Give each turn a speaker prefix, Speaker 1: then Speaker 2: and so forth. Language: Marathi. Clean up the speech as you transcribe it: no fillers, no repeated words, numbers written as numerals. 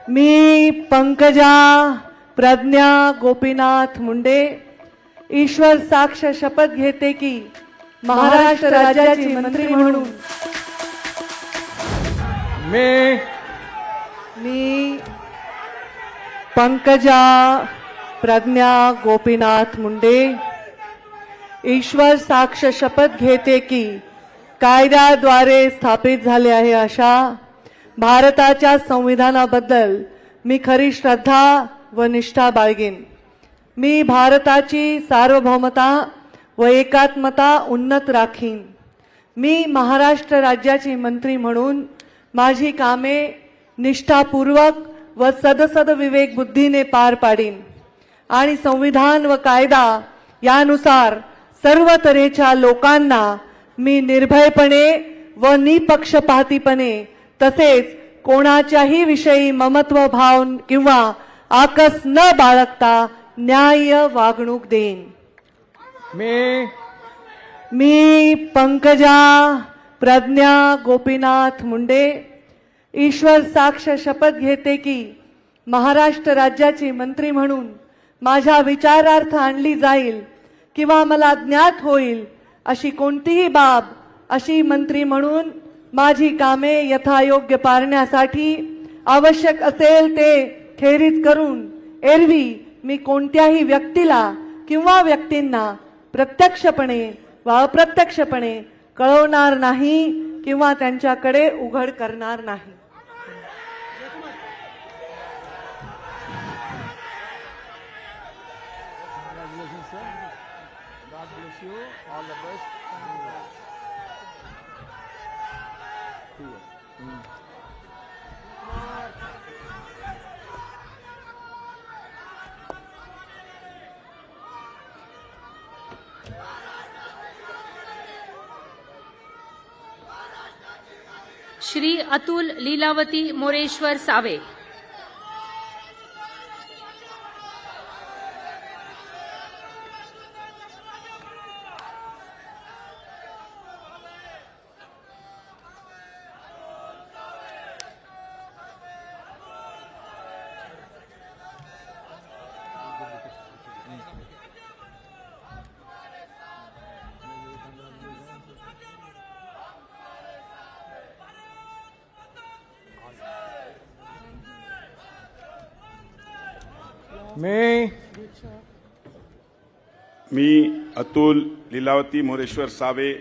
Speaker 1: मी पंकजा प्रज्ञा गोपीनाथ मुंडे ईश्वर साक्ष शपथ घेते की महाराष्ट्र राज्याची मंत्री म्हणून मी पंकजा प्रज्ञा गोपीनाथ मुंडे ईश्वर साक्ष शपथ घेते की कायद्याद्वारे स्थापित झाले आहे अशा भारताच्या संविधानाबद्दल मी खरी श्रद्धा व निष्ठा बाळगेन। मी भारताची सार्वभौमता व एकात्मता उन्नत राखीन। मी महाराष्ट्र राज्याची मंत्री म्हणून माझी कामे निष्ठापूर्वक व सदसद विवेक बुद्धीने पार पाडीन आणि संविधान व कायदा यानुसार सर्व तऱ्हेच्या लोकांना मी निर्भयपणे व निपक्षपातीपणे तसेच कोणाच्याही विषयी ममत्व भाव किंवा आकस न बाळगता न्याय्य वागणूक देईन। मी पंकजा प्रज्ञा गोपीनाथ मुंडे ईश्वर साक्ष शपथ घेते की महाराष्ट्र राज्याची मंत्री म्हणून माझ्या विचारार्थ आणली जाईल किंवा मला ज्ञात होईल अशी कोणतीही बाब अशी मंत्री म्हणून माझी कामे यथायोग्य पारण्यासाठी आवश्यक असेल ते खेरीज करून एरवी मी कोणत्याही व्यक्तीला किंवा व्यक्तींना प्रत्यक्षपणे व अप्रत्यक्षपणे कळवणार नाही किंवा त्यांच्याकडे उघड करणार नाही।
Speaker 2: God bless you. All the best.
Speaker 3: Shri Atul Lilavati Moreshwar Save.
Speaker 4: मी अतुल लीलावती मोरेश्वर सावे